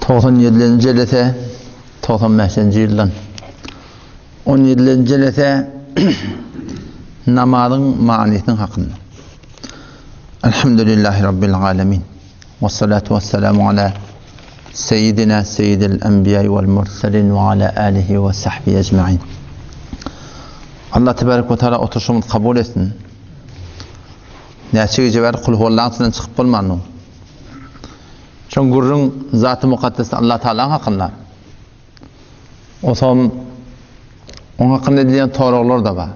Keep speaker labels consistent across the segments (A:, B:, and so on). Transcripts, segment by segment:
A: 97. Jelete 95. yıldan 17. jelete namazın maniyetinin hakkında. Elhamdülillahi Rabbil alemin. Ve salatu ve selamu ala seyyidina seyyidil enbiyayı vel murselin ve ala alihi ve sahbihi ecma'in. Allah tebarek ve teala oturuşumuzu kabul etsin. Nәчеге жібер құл хуаллаңсынан шығып болману. Шон гуррың заты мұқаддес Алла Тааланың хақында. Осом onun hakkında diyen toğrulur da var.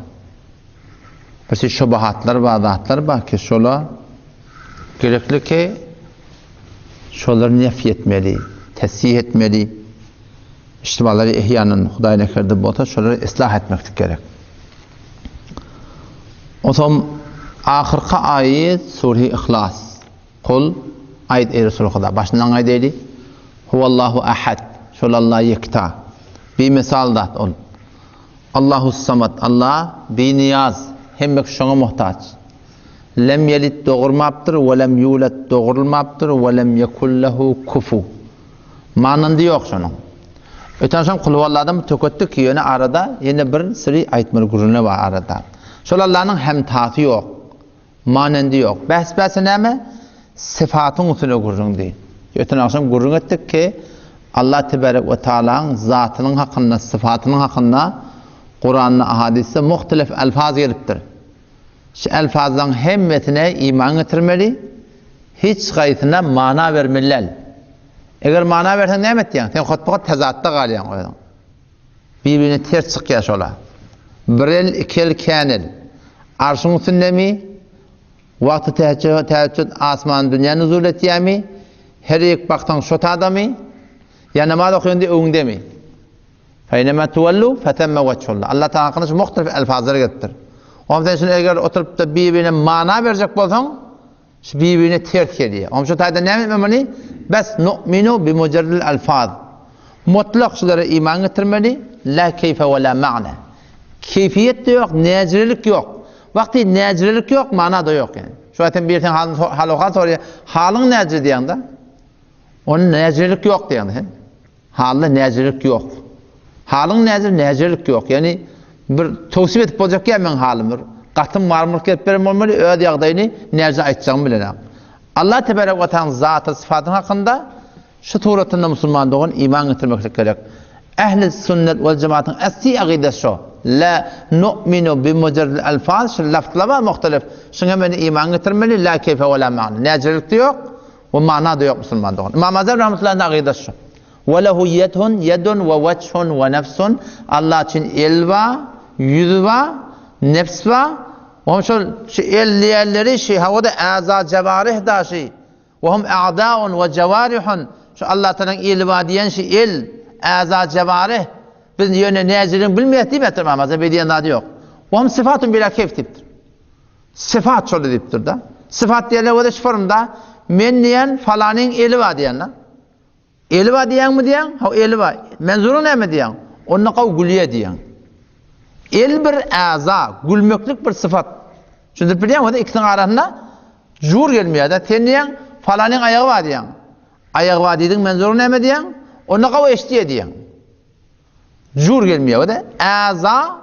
A: Birisi şubahatlar var, zatlar var ki şola gerekli ki şoları nefi etmeli, tesih etmeli. İştimaları ihyanın Hudayna kerdi bota şoları ıslah etmek gerek. Osam ahirki ayet Sure-i İhlas. Kul ayet Resulü kadar. Başından ayet eyli. Huvallahu ahad. Şolallah yekta. Bir misal da ol. Allahu samad. Allah bir niyaz. Hemmek şuna muhtaç. Lem yelit doğurmaptır ve lem yulet doğurulmaptır ve lem yekullahu kufu. Manında yok şunun. Öten son kul huvalladan tököttük ki yine arada yine bir sürü ayetmir gururuna var arada. Şolallah'ın hem taatı yok. Manende yok. Bəs näme? Sıfatın usulü gurrun değil. Öten akşam gurrun ettik ki Allah tebarek ve Taala'nın zatının hakkında, sıfatının hakkında Kur'an'ın ahadisi muhtelif elfaz geliptir. Şu elfazdan hemmetine iman getirmeli, hiç gayetine mana vermeliler. Eğer mana versen ne ettiyen? Sen hutbaka tezatta galiyan. Birbirine ters çıkıyor şola. Birel ikel kânel. Arşın sünnemi vakti teheccüd asman dünya nuzul etiyemi her ek baktan şota adamı ya namaz okuyun diye öğünde mi? Feynema tuvallu fetemme veçhullah. Allah Teala hakkında muhtelif elfazları getir. O yüzden şimdi eğer oturup da birbirine mana verecek bolsan birbirine ters geliyor. Onun için tayda ne etmemeli? Bes nu'minu bi mucerril elfaz. Mutlak şulara iman getirmeli. La keyfe ve la ma'na. Keyfiyet de yok, necrelik yok. Vakti necrelik yok, mana da yok yani. Şu zaten bir tane hal soruyor. Halın necri diyen de. Onun necrelik yok diyen de. Halın necrelik yok. Halın necrelik yok. Yani bir tavsiye edip olacak ya ben halımır. Katım marmur kelip berim olmalı. Öyle yağdayını necre açacağım bilen. Allah tebarek ve Teala zatı sıfatın hakkında şu tuğratında Müslüman doğan iman getirmek gerek. Ehl-i sünnet vel cemaatın asli akidesi şu. La nu'minu bi mucerril elfaz. Şu lafzlama muhtelif. Şuna hemen iman getirmeli. La keyfe ve la ma'na. Necrelik de yok. Ve mana da yok Müslüman doğan. İmam Azam rahmetullah'ın akidesi şu. Ve lehu yedun ve veçhun ve nefsun. Allah için el var, yüz var, nefs var. Onun şu elleri havada azâ cevarih da ve hum a'dâun ve cevarihun. Şu Allah Teala'nın el var diyen el, azâ cevarih. Biz yöne nezilin bilmeyet deyip ettirmem. Azâ bediyen adı yok. Ve hum sıfatun bila keyf deyiptir. Sıfat şöyle deyiptir da. Sıfat diyenler o da şu formda men diyen falanın eli var diyen lan. Eli var diyen mi diyen? Ha eli var. Menzuru ne mi diyen? Onunla kav gülüye diyen. El bir azâ, gülmöklük bir sıfat. Çünkü biliyor musun? İkisinin arasında jur gelmiyor da. Sen diyen falanın ayağı var diyen. Ayağı var dedin menzuru ne mi diyen? Onunla kav eştiye diyen. Jur gelmiyor da. Azâ,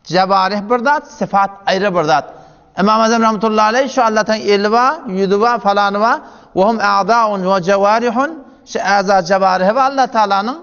A: cevarih bir zat, sıfat ayrı bir zat. İmam Azam rahmetullahi aleyh şu Allah'tan eli var, yüzü var, falanı var. Ve hum a'dâun ve cevarihun. Şu azâ cevarih ve Allah Teala'nın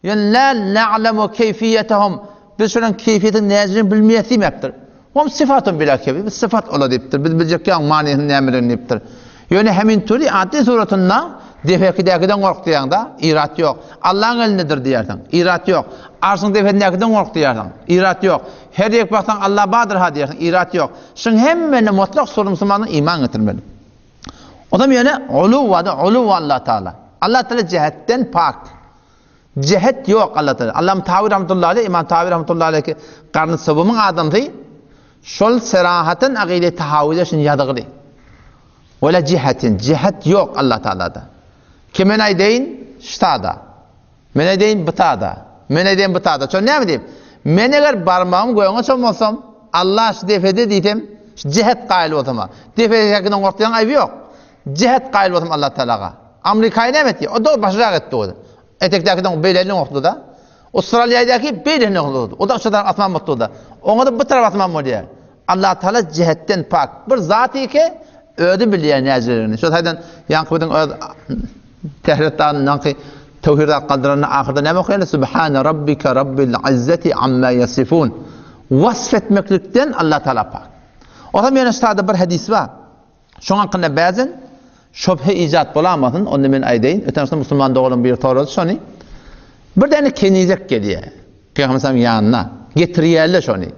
A: yani la na'lemu keyfiyetehum. Biz şunun keyfiyetin necrini bilmeyet demektir. Hum sıfatun bila keyfi. Biz sıfat ola deyiptir. Biz bilecek ki maniyetini emirini deyiptir. Yani hemin türü adli suratında defekidekiden korktuyan da irat yok. Allah'ın elindedir diyersen. İrat yok. Arsın defekidekiden kork diyersen. İrat yok. Her yek baksan Allah badır ha diyersen. İrat yok. Şun hemmeni mutlak sorumsuzmanın iman getirmeli. O da yani uluv Allah Teala. Allah Teala cihetten pak. Cihet yok Allah Teala. Allah'ım Tavi rahmetullahi aleyh, İmam Tavi rahmetullahi aleyh ki karnı sabımın adamdı. Şol serahatin akide tahavüze şun yadığılı. Öyle cihet yok Allah Teala'da. Kimen aydeyin? Ştada. Men aydeyin bıtada. Men aydeyin bıtada. Ço ne mi diyeyim? Men eğer barmağım koyuna çolmasam Allah şu defede diyeyim. Cihet qayıl otama. Defede yakından korktuyan ayıbı yok. Cihet qayıl otam Allah Teala'ga. Amerika'yı ne etti? O da başlayak etti o da. Etekdäkiň beýlerini okdy-da. Astraliýadaky beýlerini okdy. O da şodan atman mutlu-da. Oňa da bu taraf atman bolýar. Allah Taala cihetden pak. Bir zat eke ödü bilýär näzelerini. Şo taýdan ýankybyň tehritdan nanky tawhid qaldyran ahyrda näme okýar? Subhana rabbika rabbil izzati amma yasifun. Wasf etmeklikden Allah Taala pak. Otam ýene ştada bir hadis bar. Şoňa hakkında bäzen şüphe ijat bolamadyn. Onu men aýdaýyn. Ötensde musulman dogulun bir torady şony. Bir däne kenizek gelýär. Peýgamber ýanyna getirýärler şony.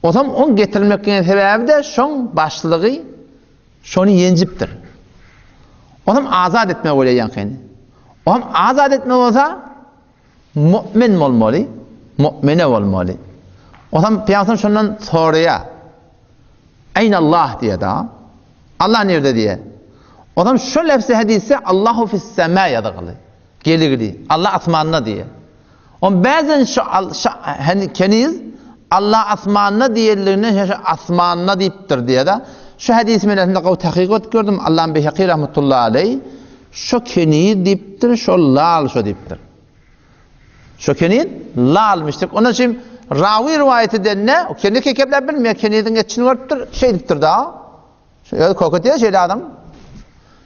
A: Otam on getirilmekine sebebi de şoň başlygy şonu ýenjipdir. Otam azad etmek bolýan kene. Otam azad etmek bolsa mu'min bolmaly, mu'mine bolmaly. Otam peýgamber şondan soraýar. Ayn Allah diýe da. Allah nerede diye. Otam şu lafzy hadisi Allahu fis sema ýadygyly. Geligili. Allah asmanyna diye. On bazen şu hani keniz Allah asmanyna diýerlerine asmanyna diýipdir diye da. Şu hadis menende gaw tahqiqat gördüm. Allah'ın Beyhaqi rahmetullahi aleyh. Şu keniz diýipdir, şu lal şu diýipdir. Şu keniz lalmışdyk. Onun için rawi rivayeti denne, o kendi kekepler bilmeýär, kenizin geçini görüpdir, şey diýipdir da. Şöyle kokotya şeýle adam.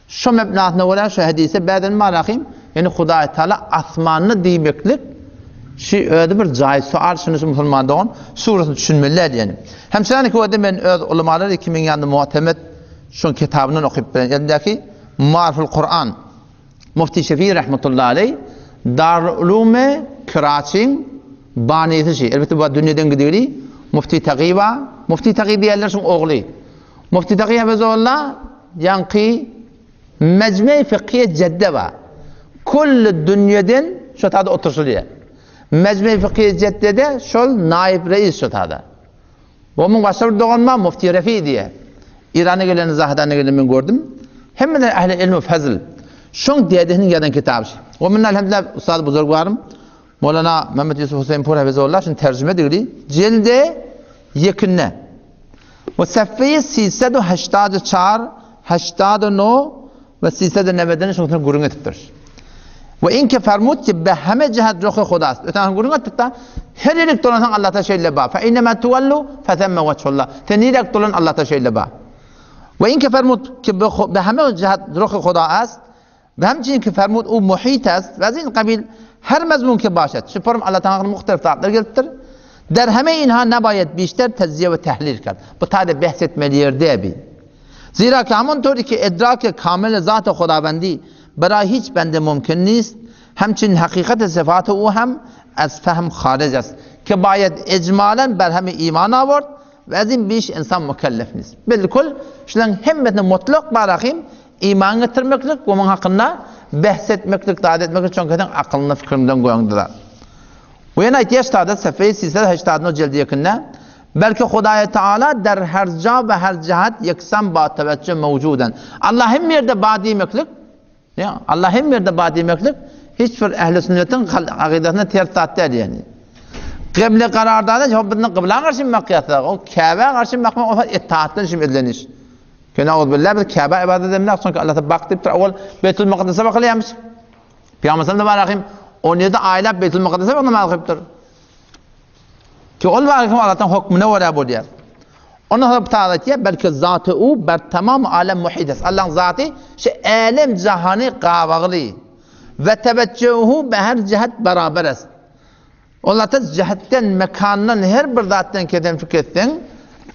A: Şu mebnatyna bolan şu hadise bäden marahim, yani Hudaý Taala asmanyny diýmeklik şu öde bir jaý sual şunu musulmandan suratyny düşünmeliler yani. Hemşerini ki öde men öz ulamalar 2000 ýylda muhtemet şu kitabyny okyp bilen elindäki Muariful Kur'an Mufti Şefii rahmetullahi aleyh Darul Ulûme Karaçiň banisi. Elbette bu dünýeden gidýäri Mufti Taqiwa, Mufti Taqi diýerler şoň ogly. Mufti Taqi Hafizullah ýanky Mecme-i Fiqhiye Cedde var. Kull dünýeden şu taýda oturşulýar. Mecme-i Fiqhiye Cedde'de şol naib reis şu taýda. Bomun başa bir doganma Mufti Refi diye. İran'a gelen Zahdan'a gelen men gördüm. Hemme ehli ilmi fazl. Şoň diýdiğinin ýadan kitabı. O men elhamdülillah ustad buzurglarym Molana Mehmet Yusuf Hüseyin Pur Hafizullah şunu tercüme edildi. Cilde yekinne. Ve safhayı 384, 89 ve 390'den şunu gurun etipdir. Ve inke fermut ki be heme cihat ruhu Hudas. Öten gurun etipdir. Her yerik dolansan Allah ta şeyle ba. Fe innema tuvallu fe themme vechullah. Tenirek dolan Allah ta şeyle ba. Ve inke fermut ki be heme cihat ruhu Hudas. Ve hemçinin ki fermut u muhitas. Ve zin kabil her mezmun ki başet. Şu form Allah Teala'nın muhtelif taatlar gelipdir. Der heme inha nebayet bişter tezziye ve tehlil kal. Bu taada bahsetmeli yerde bi. Zira ki hamon tori ki idrak-ı kamil zat-ı Hudavendi bera hiç bende mümkün nist. Hemçinin hakikat-ı sıfatı o hem az fehm haric است. Ki bayet ecmalen ber hemi iman avard ve azim biş insan mükellef nist. Bilkul şulan hemmetine mutlak barakim iman getirmeklik ve onun hakkında bahsetmeklik, taat etmeklik çoğunlukla aklına fikrimden koyandılar. Bu yana ihtiyaç tadat sefeyi 380 cildi yakında belki Hudaý Taala der her ca ve her cihat yeksan ba teveccüh mevcuden. Allah hem yerde ba diýmeklik, ya Allah hem yerde ba diýmeklik hiç bir ehli sünnetin akidesine ters taatlar yani. Kıble kararda da hobbinden kıbla karşı makiyatlar, o Kabe karşı makma o itaatdan şim edileniş. Kena ol billah bir Kabe ibadet edemler çünkü Allah'a baktı awal Beytül Makdis'e bakılayamış. Peygamber de barakım 17 aile Beytül Makdis'e bakılayamıştır. Ki ol barakım Allah'tan hukmuna vara bolýar. Onu hep taatya belki zatı o ber tamam alem muhides. Allah'ın zatı şu alem cihani qawagly ve teveccühü be her cihat beraber est. Allah ta cihatdan mekandan her bir zatdan keden fikretsen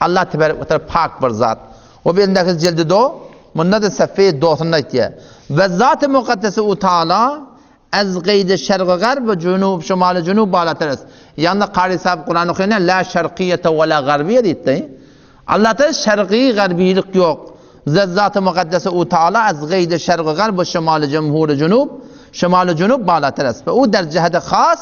A: Allah tebarek ve teala pak bir zat. O belindeki cildi do bunda da safhayı doğusunda itiye. Ve zat-ı mukaddesi u Taala az gayde şerq garb ve cunub şumal cunub balatırız. Yanında qari sahib Kur'an okuyana la şerqiyete ve la garbiye deydi. Allah'ta şerqi garbilik yok. Zat-ı mukaddesi u Taala az gayde şerq garb ve şumal cumhur cunub şumal cunub balatırız. Ve o der cihete khas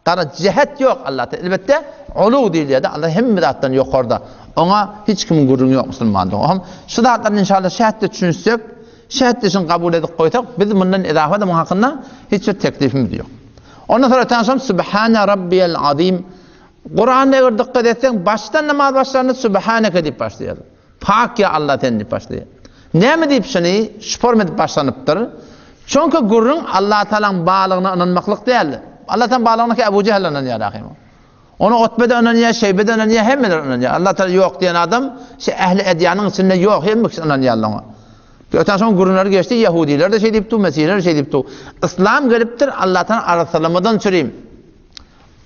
A: qara cihet yok Allah'ta. Elbette ulu deyilýär de Allah hem zatdan yukarıda. Ona hiç kimin gurrun yok musulmanda. Şu zatlarni inşallah şähetde düşünsek, şähetde için kabul edip koysak, biz bundan edafa da hakkında hiçbir teklifimiz yok. Ondan sonra tanışalım Sübhane Rabbiyel Azim. Kur'an'da eğer dikkat etsen, baştan namaz başlarında Sübhaneke deyip başlayalım. Pak ya Allah deyip başlayalım. Ne mi deyip şunu, şüphem edip başlanıptır. Çünkü gurrun Allah Teala'nın bağlığına inanmaklık değil. Allah Teala bağlığına ki Ebu Cehil'e inanıyor rahim. Onu Utbe'de inanıyor, Şeybe'de inanıyor, hemmeler inanıyor. Allah Teala yok diyen adam, ehli edyanın içinde yok, hemmeler inanıyor Allah'a. Öten son gurunları geçti, Yahudiler de şey deyiptu, Mesihler de şey deyiptu. İslam geliptir, Allah'tan arasılamadan süreyim.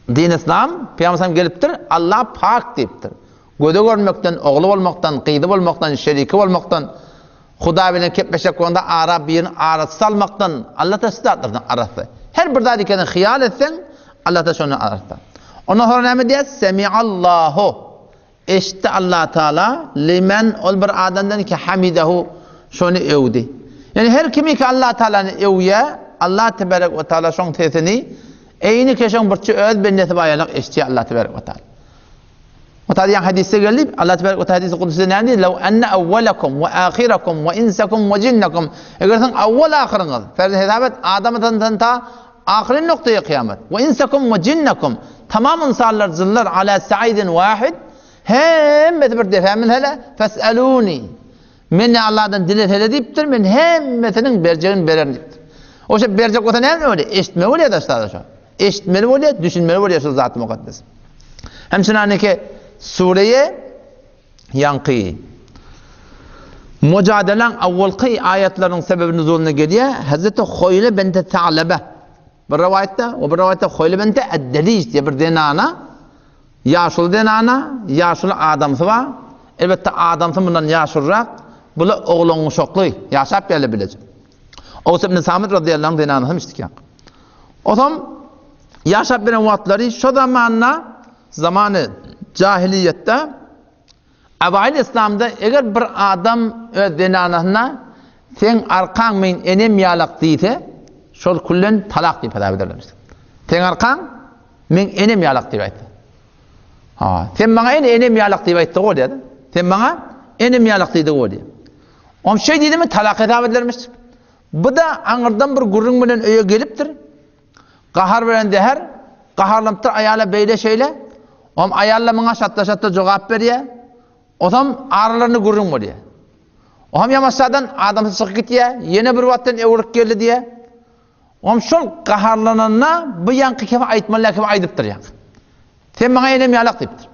A: Din İslam, Peygamber geliptir, Allah pak deyiptir. Göde görmekten, oğlu olmaktan, kıydı olmaktan, şeriki olmaktan, Huda bilen kepleşek konuda Arabiyin arası salmaktan, Allah da sıdatlardan arası. Her bir dadikeni hıyal etsen, Allah da şunu arası. Ondan sonra ne diyor? Semi'allahu. İşte Allah Teala limen ol bir adamdan ki hamidahu şunu evdi. Yani her kimi ki Allah Teala'nı evye, Allah Tebarek ve Teala şun tesini, eyni keşen birçi öz benneti bayanak işçi Allah Tebarek ve Teala. O tabi yani hadiste geldi, Allah Tebarek ve Teala hadisi kudüsü ne dedi? Lev enne evvelakum ve ahirakum ve insakum ve cinnakum. Eğer sen evvel ahiriniz, ferdi hesabet Adam'dan ta ahirin noktaya kıyamet. Ve insakum ve cinnakum. Tamam insanlar zillar ala sa'idin vahid. Hem bir defamın hele fes'aluni. Men Allah'tan dilet hele deyiptir, men hemmetinin berceğin bererniptir. O şey bercek ota ne öyle? Eşitme öyle da şu. Eşitmeli öyle, düşünmeli öyle şu zat-ı mukaddes. Hemşine ki sureye yankı. Mücadelen avvalki ayetlerin sebebinin nuzuluna geliyor. Hazreti Huyle bente Ta'lebe. Bir rivayette Huyle bente Eddelic diye bir denana. Yaşlı denana, yaşlı adamsı var. Elbette adamsı bundan yaşlırak. Bula oğlunu şoklu, yaşap yerle bilecek. Oğuz ibn Samit radıyallahu anh denana demiştik ya. O zaman yaşap veren vaatları şu zamanı cahiliyette Evvel İslam'da eğer bir adam denanına sen arkan men enem yalak deyse şol kullen talak deyip edebilirler. Sen arkan men enem yalak deyip aytdı. Sen bana enem yalak deyip aytdı o dedi. Sen bana enem yalak deydi o dedi. O şey dedi mi talak edebilirmiş. Bu da anırdan bir gurrun bilen öye geliptir. Kahar veren deher, kaharlamtır ayala beyle şeyle. Om ayalla bana şatta cevap veriyor. O zaman aralarını gurrun mu diye. O hem yamaçlardan adamı çıkıp gidiyor. Yine bir vattan evrik geldi diye. O hem şol kaharlananına bu yankı kefe aytmalıya kefe aydıptır yankı. Sen bana enem yalak deyiptir.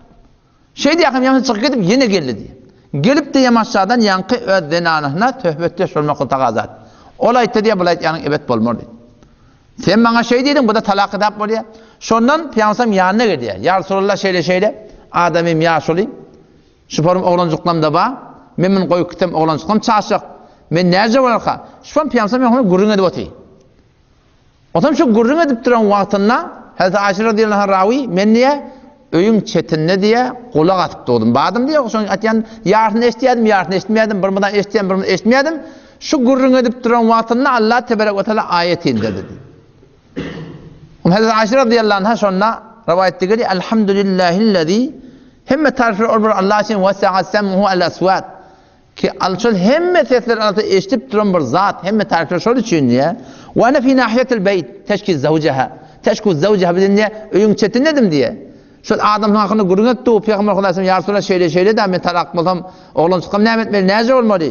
A: Şey diye yamaçlardan çıkıp gidip yine geldi diye. Gelip de yamaçlardan yankı ödenanına töhbette şolmakı tağazat. Olaydı diye bulaydı yanın evet bolmur diye. Sen bana şey dedin bu da talak edap oluyor. Şondan piyansam yanına gidiyor. Ya Resulullah şeyle adamım yaşlıyım. Şuparım oğlancıklamda var. Men koyup gittim oğlancıklam çarşık. Men nerede olarka? Şuparım piyansam ben onu gurrun edip otayım. Otam şu gurrun edip duran vaktında Hazreti Ayşe radıyallahu anh ravi men niye öyün çetinne diye kulak atıp doğdum. Bağdım diye sonra atiyan yarın eşitmeyedim, birmadan eşitmeyedim. Şu gurrun edip duran vaktında Allah Tebarek ve Teala ayet indirdi. Hazreti Ayşe radıyallahu anh sonra rivayette geliyor. Elhamdülillahillezî hemme tarifleri olur Allah için vesa'a sem'uhu el-asvat. Ki alçol hemme sesleri altı eşitip duran bir zat. Hemme tarifleri şöyle için diye. Ve ana fi nahiyetil beyt teşki zavceha bilin diye öyün çetinledim diye. Şöyle adamın hakkında gurun etti. Peygamber Allah'ın ya Resulallah şeyle de ben talak bulsam oğlan çıkam ne etmeli nece olmalı.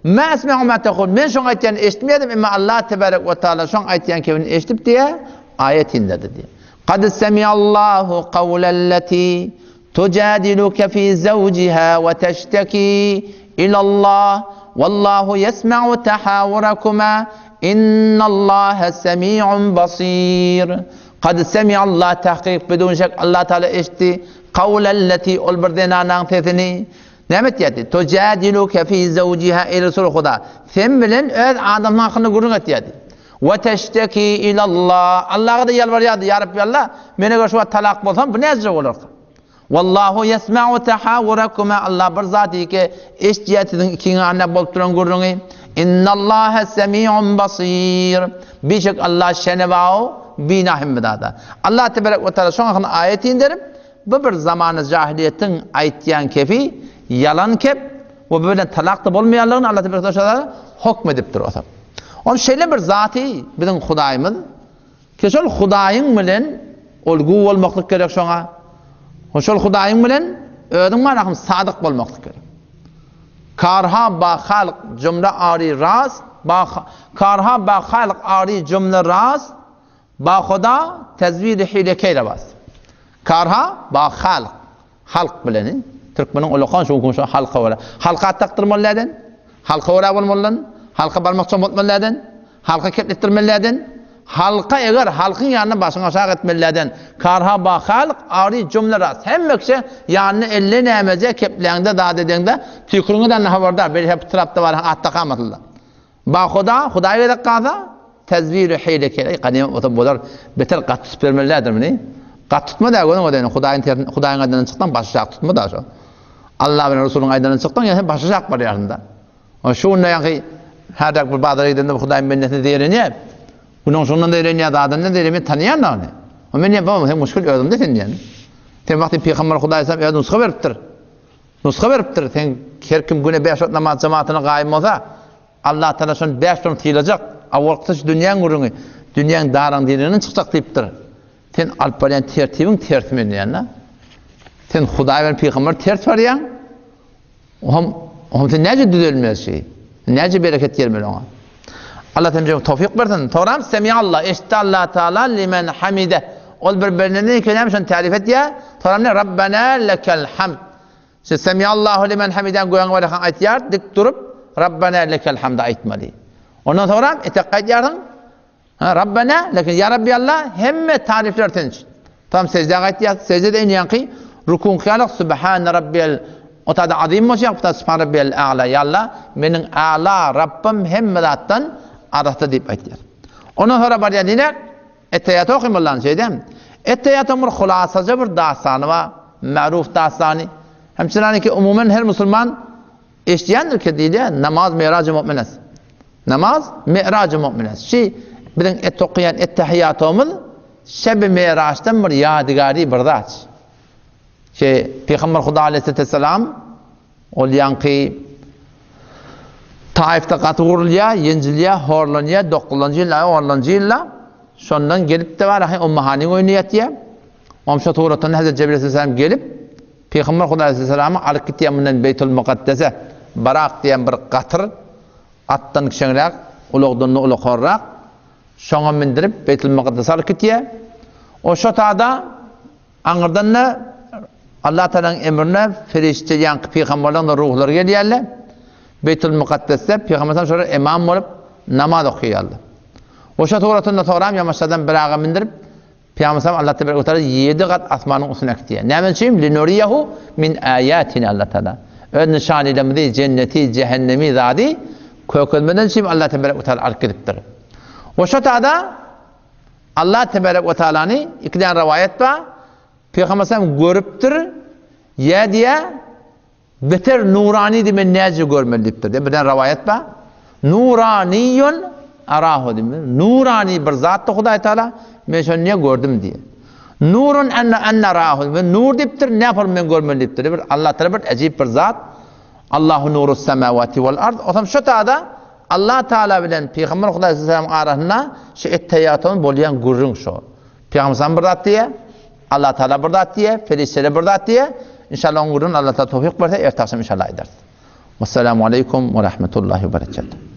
A: Ma esme'u ma tekul. Men şun ayetlerini eşitmeyedim ama Allah Tebarek ve Teala şun ayetlerini kevini eşitip diye ayet indirdi diye. Kad semiyallahu kavlelleti tujadiluke fi zawciha ve teşteki ilallah vallahu yesma'u tahawurakuma innallaha semi'un basir. Kad semiyallahu tahkik bidun şek Allah Teala eşitti kavlelleti ol bir denanan sesini demet yedi. Tujadiluke fi zawciha ey Resul Huda. Sen bilen öz adamın hakkında gurun et yedi. Ve teşteki ilallah. Allah'a da yalvarıyordu. Ya Rabbi Allah, bana göre şu talak bulsam bu ne ezce olur? Vallahu yesma'u tahawurakuma. Allah bir zatı ki eşciyetin ikini anne bolup duran gurrunu. İnnallâhe semi'un basir. Birçok Allah şenevâhu binahim bedada. Allah Tebarek ve Teala son ayeti indirip bu bir zamanı cahiliyetin ayettiyen kefi yalan kep ve böyle talakta bulmayanların Allah Tebarek ve Teala hükmediptir o zaman. On şeyle bir zatı bizim Hudayımız ki şol Hudayın bilen olgu olmaklık gerek şona. O şol Hudayın bilen ödün manakım sadık olmaklık gerek. Karha ba halk cümle ari rast کارها با خلق آری جمله راست، با خدا تزویر حیله کیره باز. کارها با خلق بلنین Türkmenin ulukan şu konuşan halka var. Halka taktırmalıydın. Halka uğraşmalıydın. Halka barmak çoğaltmalıydın. Halka ketlettirmeliydin. Halka eğer halkın yanına başını aşağı etmeliydin. Karha ba halk ari cümle rast. Hem mekse yanına 50 nemeze keplerde daha dediğinde tüküründen haberdar. Bir hep tarafta var atta kamatlı. Ba Xudaya da qaza tezvir hile kele. Qadim otobolar beter qat spermelidir mi? Qat tutma da onun odayını Xudayın adından çıktan başlayacak tutma da şu. Allah ve Resulü'nün aydan çıktan yani başlayacak var yanında. O şu ne yani her dak bir bazı aydan Xudayın minnetini diyerin ya. Bunun sonunda diyerin ya da adını diyerin tanıyan da ne? O men yapamam hem müşkül ödüm de yani. Tem vakti Peygamber Xudayı sallallahu aleyhi ve sellem nuskha veriptir. Sen her kim güne 5 vakit namaz cemaatine qaim olsa Allah Teala şun 5 ton tiyilecek. Avvakta şu dünyanın gurunu, dünyanın darın dininin çıkacak deyiptir. Sen alpalen tertibin tertibin yani. Sen Xudayı ve Peygamber tert var ya. Sen nece düzelmez şey. Nece bereket gelmeli ona. Allah Teala tevfik versin. Toram semiyallah. İşte Allah Teala limen hamide. Ol birbirine ne kelam şun tarif et ya. Toram ne? Rabbena lekel hamd. Semiyallahu limen hamiden goyan var kan aytiyar dik durup Rabbena lekel hamd aytmalı. Ondan sonra etekayt yarın. Rabbena lekel ya Rabbi Allah hemme tarifler tenç. Tam secde aytiyar. Secde en yankı rukun kıyalak Subhane Rabbiyel o tada azim moşyak bu Subhane Rabbiyel a'la. Ya Allah menin a'la Rabbim hemme zattan arahta deyip aytiyar. Ondan sonra var ya diner etteyat okuyum Allah'ın şeyden. Etteyat umur hulasacı bir dastanı var. Ma'ruf dastanı. Hemçinin ki umumen her Müslüman eşleyendir ki diye namaz mi'racı mu'mines. Namaz mi'racı mu'mines. Şey bilin ettoqiyan ettehiyatomuz şeb-i mi'raçtan bir yadigari birdaç. Şey Peygamber Xuda aleyhisselam olyan ki Taif'te katığurluya, yenciliya, horlanıya, dokulancıyla, horlancıyla sondan gelip de var. Ummahanin oynayatiye. Omşa tuğratan Hazreti Cebrail aleyhisselam gelip Peygamber Xuda aleyhisselam'ı alıp gittiğinden Beytül Mukaddes'e barak diyen bir katır attan kişenrak, uluqdunlu uluqorrak şoňa mindirip Beytül Mukaddes'e alıp gittiye. O şotada anırdan ne Allah Teala'nın emrine ferişte yankı Peygamberlerin ruhları gelýärler. Beytül Mukaddes'te Peygamber'den sonra imam olup namaz okuyaldı. O şotatında toram yamaçlardan bir ağa mindirip Peygamber Allah Teala 7 kat asmanın üstüne gidiyor. Ne için? Linuriyahu min ayatina Allah Teala. Ön nişaniyle cenneti, cehennemi zadi kökülmeden için Allah Teala ark ediptir. O şotada Allah Teala'nı ikiden rivayet var. Peygamber görüptür. Ya diye beter nurani demen nece görmeliptir. Birden rivayet var. Nuraniyun arahu demen. Nurani bir zat da Hudaý Teala men şonu niye gördüm diye. Nurun enne rahu. Ve nur diptir ne yapalım men görmeliptir. Allah Teala bir acayip bir zat. Allahu nuru semavati vel ard. O zaman şu taada Allah Teala bilen Peygamber Hudaý Aleyhisselam arasında şu etteyatın bolyan gurrun şu. Peygamber bir zat diye, Allah Teala bir zat diye, ferişteler bir zat diye. İnşallah gurrun Allah Teala tevfik verse ertaşım inşallah eder. Vesselamu aleyküm ve rahmetullahi ve berekatuhu.